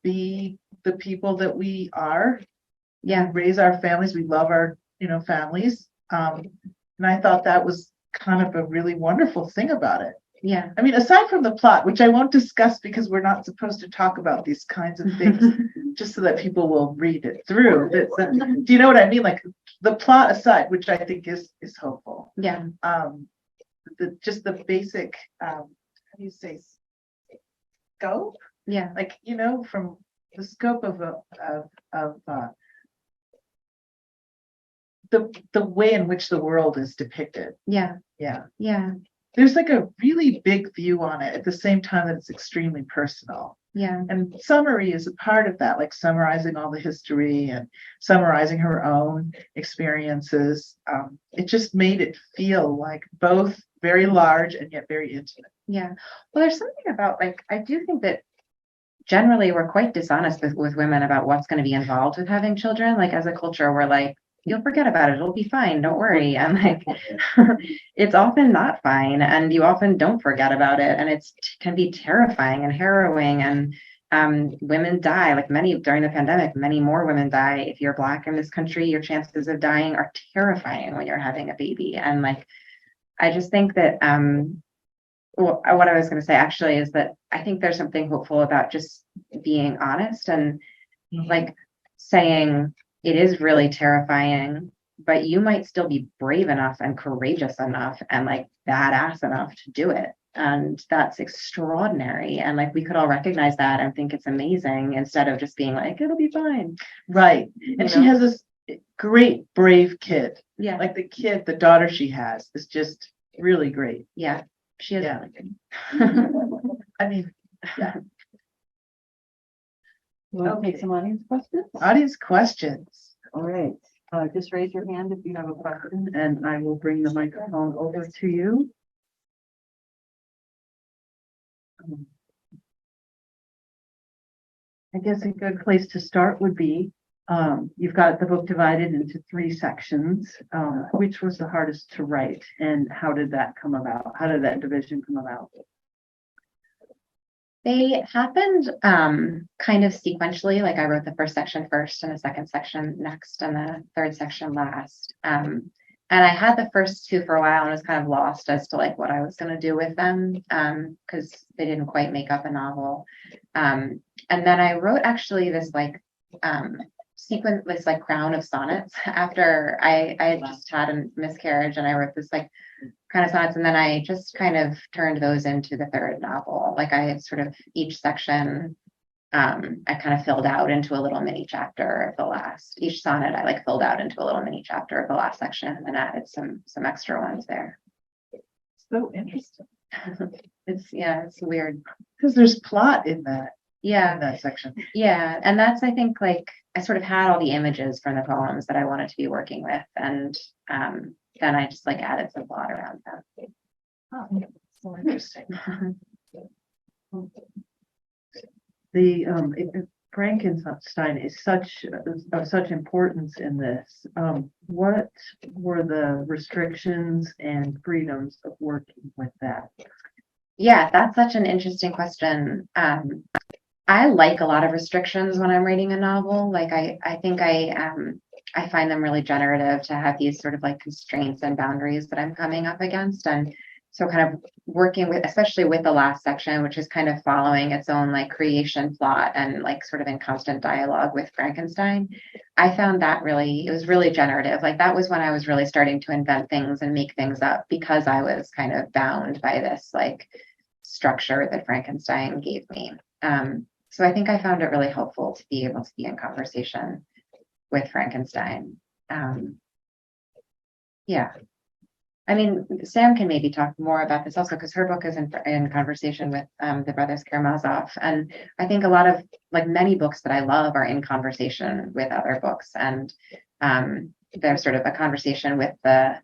be the people that we are. Yeah. Raise our families. We love our, families. And I thought that was kind of a really wonderful thing about it. Yeah. I mean, aside from the plot, which I won't discuss because we're not supposed to talk about these kinds of things, just so that people will read it through. Do you know what I mean? Like the plot aside, which I think is hopeful. Yeah. Just the basic, how do you say, scope? Yeah. Like, from the scope of the way in which the world is depicted. Yeah. Yeah. Yeah. There's like a really big view on it at the same time that it's extremely personal. Yeah. And summary is a part of that, like summarizing all the history and summarizing her own experiences. It just made it feel like both very large and yet very intimate. Yeah. Well, there's something about like, I do think that generally we're quite dishonest with women about what's going to be involved with having children. Like as a culture, we're like, you'll forget about it. It'll be fine. Don't worry. And like, it's often not fine. And you often don't forget about it. And it's can be terrifying and harrowing. And women die, like many during the pandemic, many more women die. If you're Black in this country, your chances of dying are terrifying when you're having a baby. And like, I just think that well, what I was going to say actually is that I think there's something hopeful about just being honest and like saying it is really terrifying, but you might still be brave enough and courageous enough and like badass enough to do it. And that's extraordinary. And like we could all recognize that and think it's amazing instead of just being like, it'll be fine. Right. And she has this great, brave kid. Yeah. Like the daughter she has is just really great. Yeah. She is Yeah. really good. I mean, yeah. We'll take some audience questions. Audience questions. All right, just raise your hand if you have a question and I will bring the microphone over to you. I guess a good place to start would be, you've got the book divided into 3 sections. Which was the hardest to write and how did that come about? How did that division come about? They happened kind of sequentially. Like I wrote the first section first and the second section next and the third section last. And I had the first 2 for a while and was kind of lost as to like what I was going to do with them because they didn't quite make up a novel. And then I wrote actually this like sequence, this like crown of sonnets after I had just had a miscarriage and I wrote this like kind of sonnets, and then I just kind of turned those into the third novel. Like I sort of each section I kind of filled out into a little mini chapter of the last. Each sonnet I like filled out into a little mini chapter of the last section and then added some extra ones there. So interesting. It's weird Because there's plot in that section. Yeah, and that's I think like I sort of had all the images from the poems that I wanted to be working with, and then I just like added some plot around them. Oh, so interesting. The Frankenstein is of such importance in this. What were the restrictions and freedoms of working with that? Yeah, that's such an interesting question. I like a lot of restrictions when I'm reading a novel. Like I think I find them really generative to have these sort of like constraints and boundaries that I'm coming up against. And so kind of working with, especially with the last section, which is kind of following its own like creation plot and like sort of in constant dialogue with Frankenstein, I found that it was really generative. Like that was when I was really starting to invent things and make things up because I was kind of bound by this like structure that Frankenstein gave me. So I think I found it really helpful to be able to be in conversation with Frankenstein. Yeah. I mean, Sam can maybe talk more about this also because her book is in conversation with the brothers Karamazov. And I think a lot of, like many books that I love are in conversation with other books. And there's sort of a conversation with the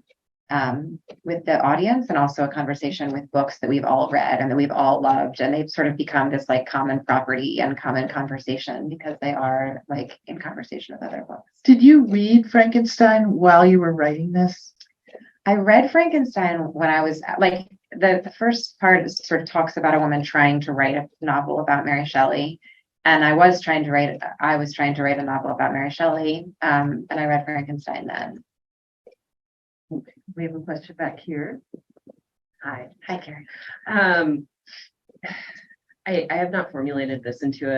audience and also a conversation with books that we've all read and that we've all loved. And they've sort of become this like common property and common conversation because they are like in conversation with other books. Did you read Frankenstein while you were writing this? I read Frankenstein when I was like, the first part sort of talks about a woman trying to write a novel about Mary Shelley. And I was trying to write a novel about Mary Shelley. And I read Frankenstein then. We have a question back here. Hi, Karen. I have not formulated this into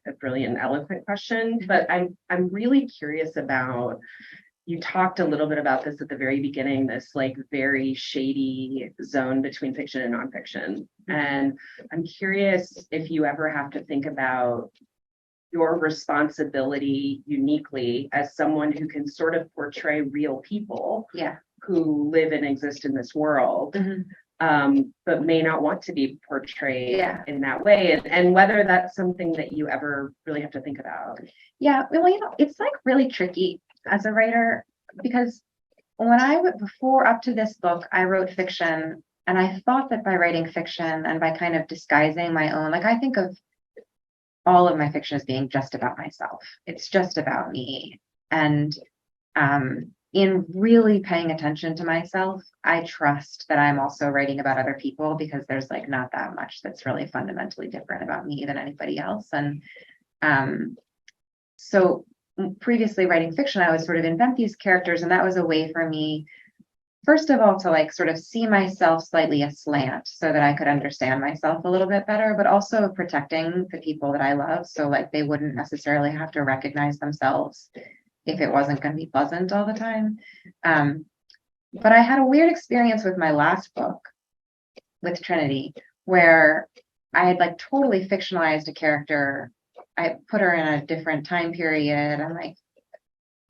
a brilliant, eloquent question, but I'm really curious about. You talked a little bit about this at the very beginning, this like very shady zone between fiction and nonfiction. And I'm curious if you ever have to think about your responsibility uniquely as someone who can sort of portray real people who live and exist in this world, but may not want to be portrayed in that way. And whether that's something that you ever really have to think about. Yeah, well, it's like really tricky as a writer, because when before up to this book, I wrote fiction, and I thought that by writing fiction and by kind of disguising my own, like I think of all of my fiction as being just about myself. It's just about me. And in really paying attention to myself, I trust that I'm also writing about other people, because there's like not that much that's really fundamentally different about me than anybody else. And so previously writing fiction, I would sort of invent these characters, and that was a way for me, first of all, to like sort of see myself slightly aslant so that I could understand myself a little bit better, but also protecting the people that I love. So like they wouldn't necessarily have to recognize themselves if it wasn't going to be pleasant all the time. But I had a weird experience with my last book, with Trinity, where I had like totally fictionalized a character. I put her in a different time period. And like,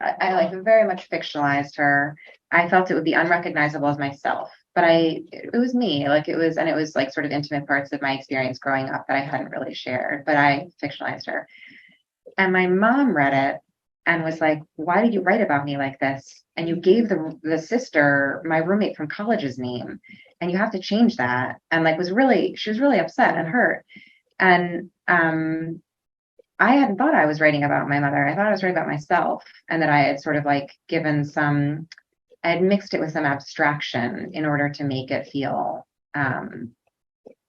I like very much fictionalized her. I felt it would be unrecognizable as myself, but it was me. Like it was like sort of intimate parts of my experience growing up that I hadn't really shared, but I fictionalized her. And my mom read it and was like, "Why did you write about me like this? And you gave the sister, my roommate from college's name, and you have to change that." And like she was really upset and hurt. And I hadn't thought I was writing about my mother. I thought I was writing about myself, and that I had sort of like I had mixed it with some abstraction in order to make it feel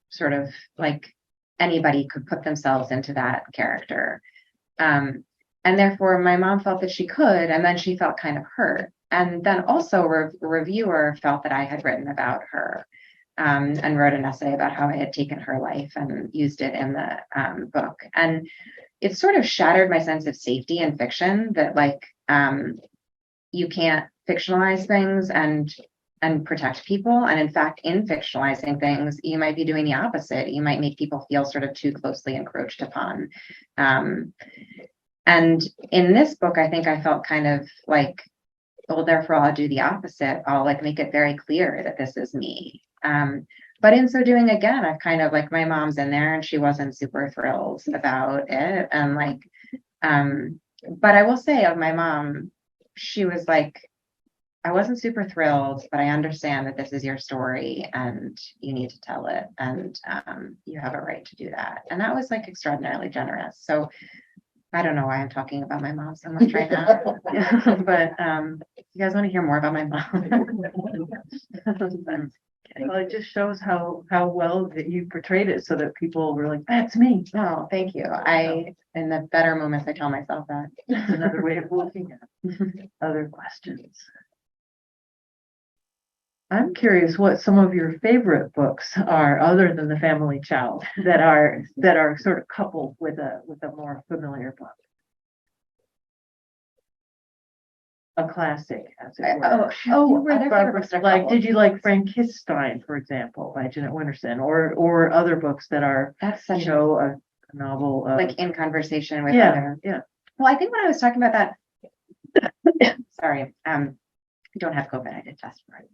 sort of like anybody could put themselves into that character. And therefore my mom felt that she could, and then she felt kind of hurt. And then also a reviewer felt that I had written about her, and wrote an essay about how I had taken her life and used it in the book. And it sort of shattered my sense of safety in fiction, that like you can't fictionalize things and protect people. And in fact, in fictionalizing things, you might be doing the opposite. You might make people feel sort of too closely encroached upon. And in this book, I think I felt kind of like, well, therefore I'll do the opposite. I'll like make it very clear that this is me. But in so doing, again, I've kind of like, my mom's in there and she wasn't super thrilled about it. And like, but I will say of my mom, she was like, "I wasn't super thrilled, but I understand that this is your story and you need to tell it. And you have a right to do that." And that was like extraordinarily generous. So I don't know why I'm talking about my mom so much right now, but you guys want to hear more about my mom? Well, it just shows how well that you portrayed it, so that people were like, "That's me." Oh, thank you. In the better moments, I tell myself that. That's another way of looking at it. Other questions? I'm curious what some of your favorite books are, other than The Family Child, that are sort of coupled with a more familiar book. A classic, as it were. Oh, other favorite books are Like, coupled. did you like Frankenstein, for example, by Jeanette Winterson, or other books that are, That's such a novel of, like in conversation with yeah, other. yeah. Well, I think when I was talking about that, sorry, I don't have COVID. I did test for it.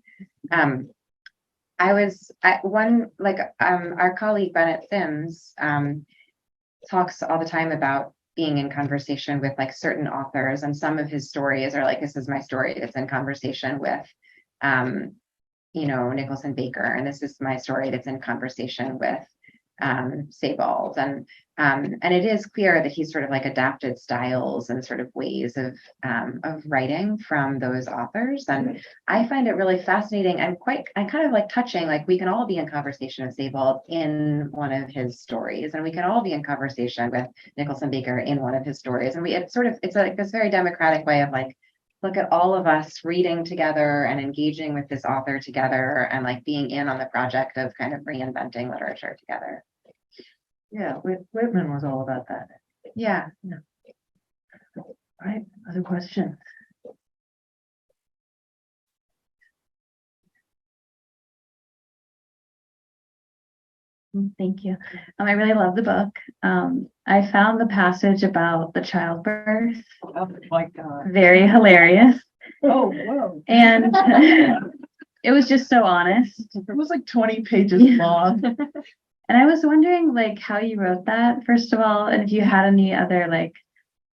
Our colleague Bennett Sims talks all the time about being in conversation with like certain authors, and some of his stories are like, this is my story that's in conversation with Nicholson Baker, and this is my story that's in conversation with Sebald, and it is clear that he's sort of like adapted styles and sort of ways of writing from those authors. And I find it really fascinating and kind of like touching. Like, we can all be in conversation with Sebald in one of his stories, and we can all be in conversation with Nicholson Baker in one of his stories. And it's like this very democratic way of like, look at all of us reading together and engaging with this author together, and like being in on the project of kind of reinventing literature together. Yeah, Whitman was all about that. Yeah. Right. Other questions? Thank you. I really love the book. I found the passage about the childbirth Oh my God. very hilarious, Oh, whoa. and it was just so honest. It was like 20 pages long. And I was wondering, like, how you wrote that, first of all, and if you had any other, like,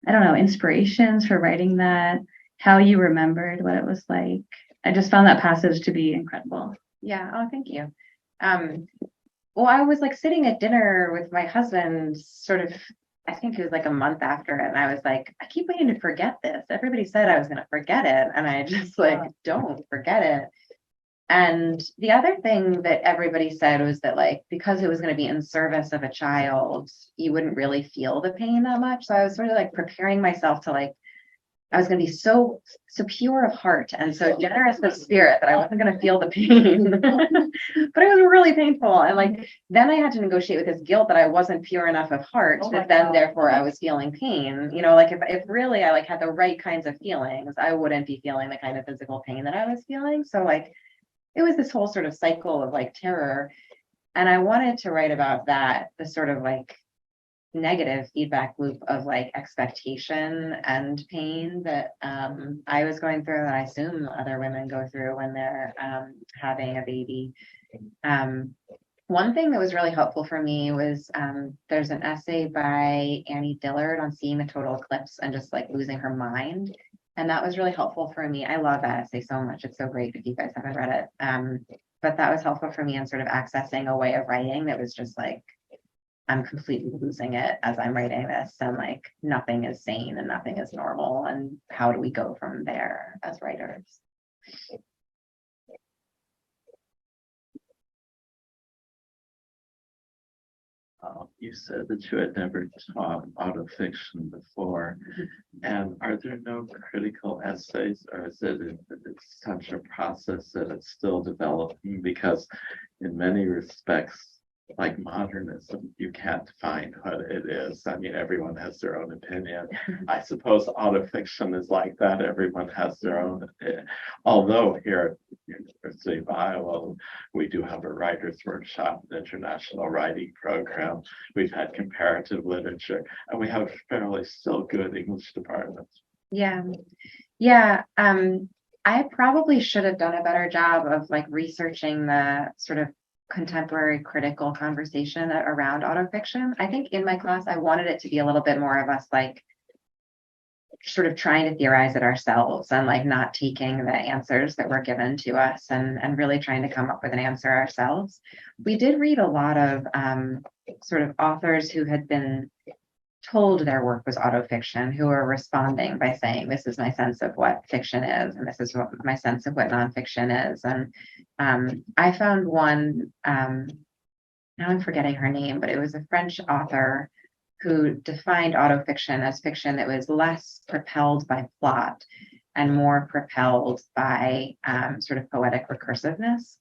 I don't know, inspirations for writing that, how you remembered what it was like. I just found that passage to be incredible. Yeah. Oh, thank you. Well, I was like sitting at dinner with my husband, sort of I think it was like a month after it, and I was like, I keep waiting to forget this. Everybody said I was going to forget it, and I just like don't forget it. And the other thing that everybody said was that, like, because it was going to be in service of a child, you wouldn't really feel the pain that much. So I was sort of like preparing myself to, like, I was going to be so pure of heart and so generous of spirit that I wasn't going to feel the pain. But it was really painful. And like, then I had to negotiate with this guilt that I wasn't pure enough of heart, Oh my that then God. therefore I was feeling pain. You know, like if really I like had the right kinds of feelings, I wouldn't be feeling the kind of physical pain that I was feeling. So like, it was this whole sort of cycle of like terror. And I wanted to write about that, the sort of like negative feedback loop of like expectation and pain that I was going through, and I assume other women go through when they're having a baby. One thing that was really helpful for me was there's an essay by Annie Dillard on seeing the total eclipse and just like losing her mind. And that was really helpful for me. I love that essay so much. It's so great if you guys haven't read it. But that was helpful for me in sort of accessing a way of writing that was just like, I'm completely losing it as I'm writing this, and like nothing is sane and nothing is normal. And how do we go from there as writers? You said that you had never taught autofiction before, and are there no critical essays, or is it's such a process that it's still developing? Because in many respects, like modernism, you can't find what it is. I mean, everyone has their own opinion. I suppose autofiction is like that. Everyone has their own. Although here at the University of Iowa, we do have a writers' workshop, an international writing program. We've had comparative literature, and we have fairly still good English departments. Yeah. Yeah. I probably should have done a better job of like researching the sort of contemporary critical conversation around autofiction. I think in my class, I wanted it to be a little bit more of us like sort of trying to theorize it ourselves and like not taking the answers that were given to us and really trying to come up with an answer ourselves. We did read a lot of sort of authors who had been told their work was autofiction, who are responding by saying, this is my sense of what fiction is, and this is what my sense of what nonfiction is. And I found one, now I'm forgetting her name, but it was a French author who defined autofiction as fiction that was less propelled by plot and more propelled by sort of poetic recursiveness.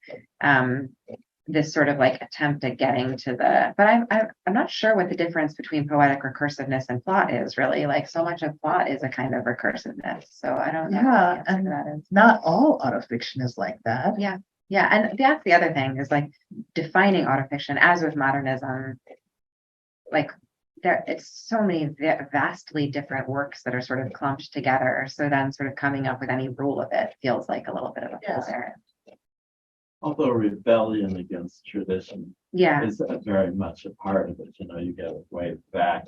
This sort of like attempt at getting to the, but I'm not sure what the difference between poetic recursiveness and plot is really. Like so much of plot is a kind of recursiveness. So I don't know. Yeah, what the answer to that is. Not all autofiction is like that. Yeah. Yeah. And that's the other thing is like defining autofiction, as with modernism, like it's so many vastly different works that are sort of clumped together. So then sort of coming up with any rule of it feels like a little bit of a fool's errand. Although rebellion against tradition Yeah. is very much a part of it. You know, you get way back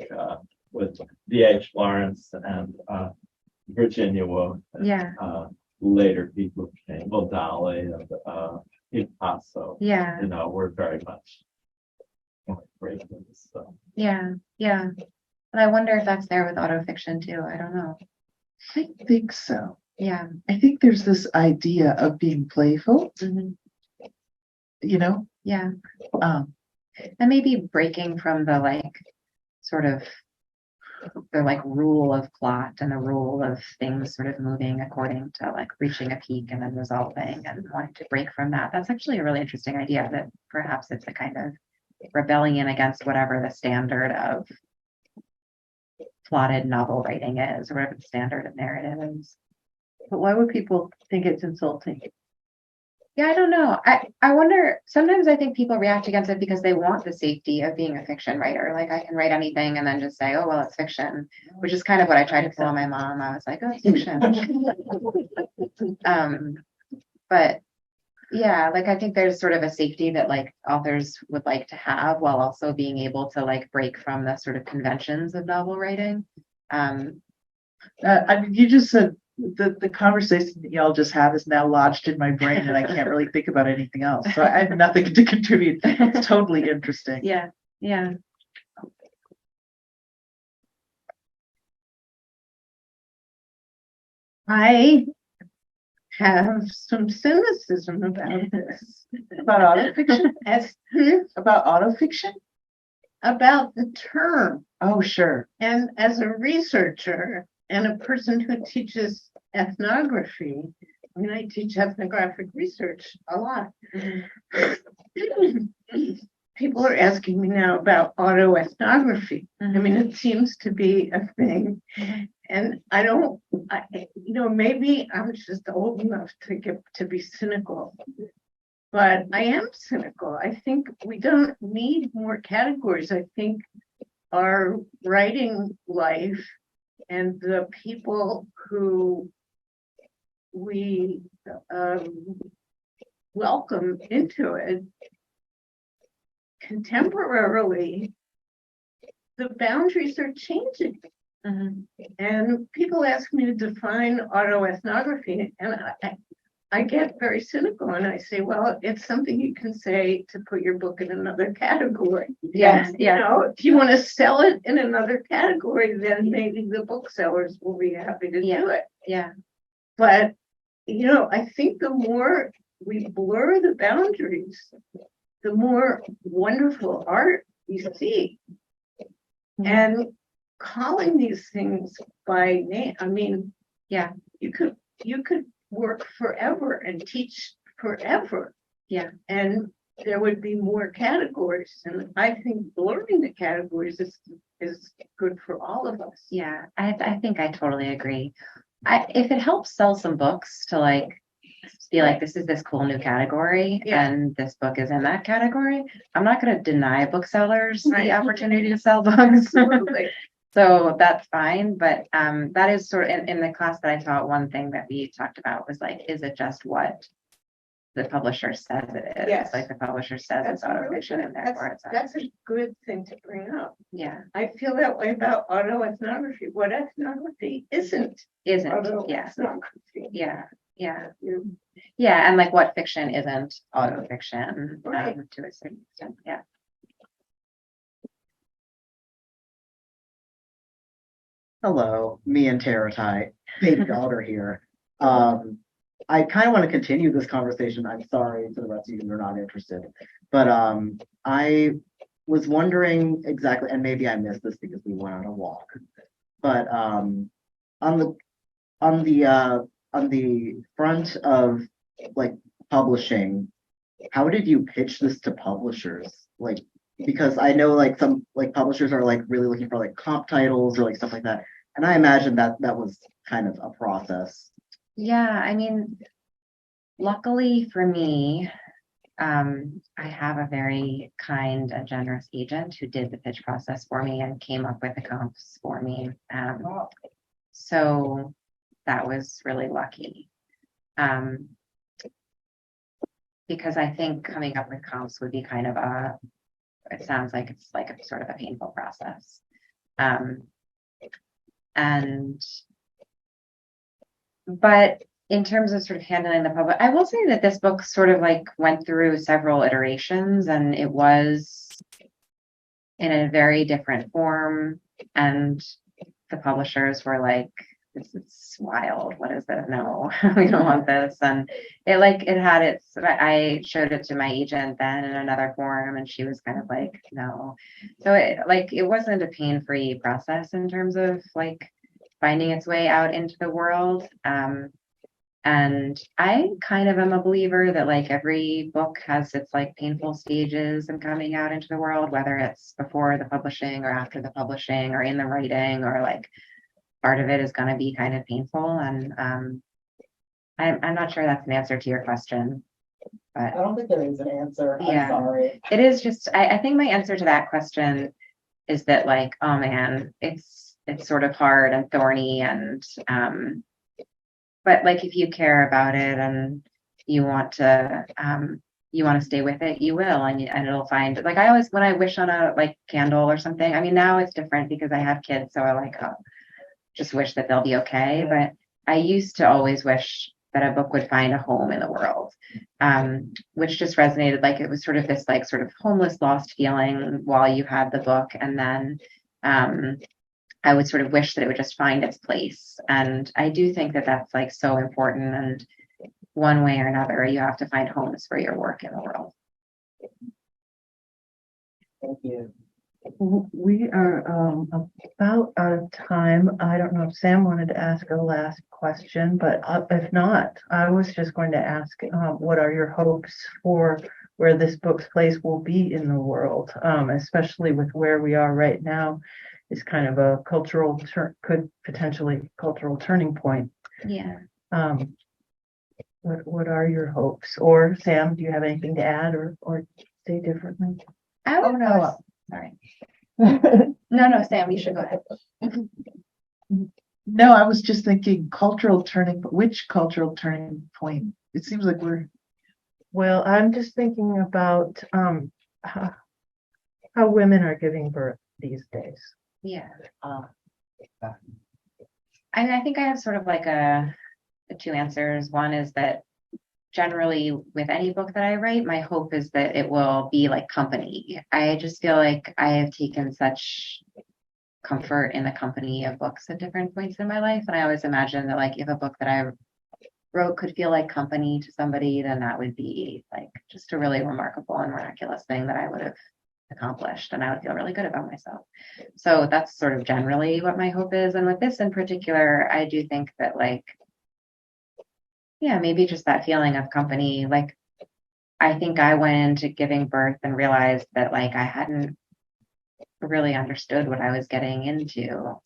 with D.H. Lawrence and Virginia Woolf. And, Yeah. Later people came, well, Dali and Picasso. Yeah. You know, we're very much great with this stuff. Yeah. Yeah. And I wonder if that's there with autofiction too. I don't know. I think so. Yeah. I think there's this idea of being playful, Mhm. you know, Yeah. um, And maybe breaking from the like sort of the like rule of plot and the rule of things sort of moving according to like reaching a peak and then resolving and wanting to break from that. That's actually a really interesting idea, that perhaps it's a kind of rebellion against whatever the standard of plotted novel writing is, or whatever the standard of narrative is. But why would people think it's insulting? Yeah, I don't know. I wonder, sometimes I think people react against it because they want the safety of being a fiction writer. Like I can write anything and then just say, oh, well, it's fiction, which is kind of what I tried to pull on my mom. I was like, oh, it's fiction. But yeah, like I think there's sort of a safety that like authors would like to have while also being able to like break from the sort of conventions of novel writing. I mean, you just said the conversation that y'all just have is now lodged in my brain and I can't really think about anything else. So I have nothing to contribute. It's totally interesting. Yeah. Yeah. I have some cynicism about this. About autofiction? As About autofiction? about the term, Oh, sure. and as a researcher and a person who teaches ethnography, I mean, I teach ethnographic research a lot. People are asking me now about autoethnography. I mean, it seems to be a thing. And maybe I'm just old enough to be cynical. But I am cynical. I think we don't need more categories. I think our writing life and the people who we welcome into it contemporarily, the boundaries are changing. And people ask me to define autoethnography, and I get very cynical and I say, well, it's something you can say to put your book in another category. Yes, You know, if you want to sell it in another category, then maybe the booksellers will be happy to do it. yeah, But, I think the more we blur the boundaries, the more wonderful art you see. And calling these things by name, I mean, yeah, you could work forever and teach forever. Yeah. And there would be more categories. And I think blurring the categories is good for all of us. yeah. I think I totally agree. If it helps sell some books to like be like, this is this cool new category, Yeah. and this book is in that category, I'm not going to deny booksellers Right. the opportunity to sell books. Absolutely. So that's fine. But that is sort of in the class that I taught, one thing that we talked about was like, is it just what the publisher says it is? Yes. Like the publisher says it's autofiction and therefore it's That's a good thing to bring up. yeah, I feel that way about autoethnography. What ethnography isn't isn't, autoethnography. yeah, yeah. You- Yeah, and like what fiction isn't autofiction, Right. to a certain extent, yeah. Hello, me and Taratai, baby daughter here. I kind of want to continue this conversation. I'm sorry to the rest of you who are not interested, but I was wondering exactly, and maybe I missed this because we went on a walk, but on the front of like publishing, how did you pitch this to publishers? Like, because I know like some like publishers are like really looking for like comp titles or like stuff like that. And I imagine that was kind of a process. Yeah, I mean, luckily for me, I have a very kind and generous agent who did the pitch process for me and came up with the comps for me. So that was really lucky. Because I think coming up with comps would be kind of it sounds like it's like a sort of a painful process. But in terms of sort of handling the public, I will say that this book sort of like went through several iterations and it was in a very different form. And the publishers were like, this is wild. What is this? No, we don't want this. And I showed it to my agent then in another form and she was kind of like, no. So it wasn't a pain-free process in terms of like finding its way out into the world. And I kind of am a believer that like every book has its like painful stages and coming out into the world, whether it's before the publishing or after the publishing or in the writing, or like part of it is going to be kind of painful. And I'm not sure that's an answer to your question, but I don't think there is an answer. Yeah. I'm sorry. it is just, I think my answer to that question is that like, oh man, it's sort of hard and thorny and, but like, if you care about it and you want to stay with it, you will, and it'll find, like, I always, when I wish on a like candle or something, I mean, now it's different because I have kids. So I like, just wish that they'll be okay. But I used to always wish that a book would find a home in the world, which just resonated. Like it was sort of this like sort of homeless, lost feeling while you had the book. And then I would sort of wish that it would just find its place. And I do think that that's like so important. And one way or another, you have to find homes for your work in the world. Thank you. We are about out of time. I don't know if Sam wanted to ask a last question, but if not, I was just going to ask, what are your hopes for where this book's place will be in the world, especially with where we are right now is kind of a could potentially cultural turning point. Yeah. What are your hopes? Or Sam, do you have anything to add or say differently? I would no. Sorry. No, Sam, you should go ahead. No, I was just thinking which cultural turning point? It seems like Well, I'm just thinking about how women are giving birth these days. Yeah. I think I have sort of like two answers. One is that generally with any book that I write, my hope is that it will be like company. I just feel like I have taken such comfort in the company of books at different points in my life. And I always imagine that like if a book that I wrote could feel like company to somebody, then that would be like just a really remarkable and miraculous thing that I would have accomplished, and I would feel really good about myself. So that's sort of generally what my hope is. And with this in particular, I do think that like, yeah, maybe just that feeling of company. Like, I think I went into giving birth and realized that like I hadn't really understood what I was getting into.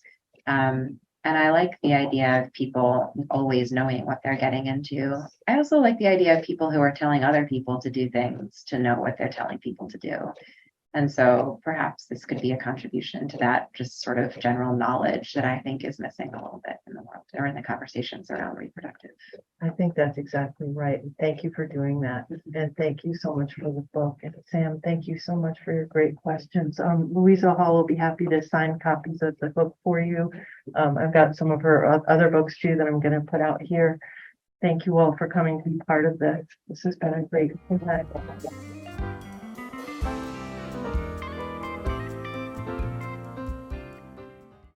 And I like the idea of people always knowing what they're getting into. I also like the idea of people who are telling other people to do things to know what they're telling people to do. And so perhaps this could be a contribution to that just sort of general knowledge that I think is missing a little bit in the world or in the conversations around reproductive. I think that's exactly right. And thank you for doing that. And thank you so much for the book. And Sam, thank you so much for your great questions. Louisa Hall will be happy to sign copies of the book for you. I've got some of her other books too that I'm going to put out here. Thank you all for coming to be part of this. This has been a great event.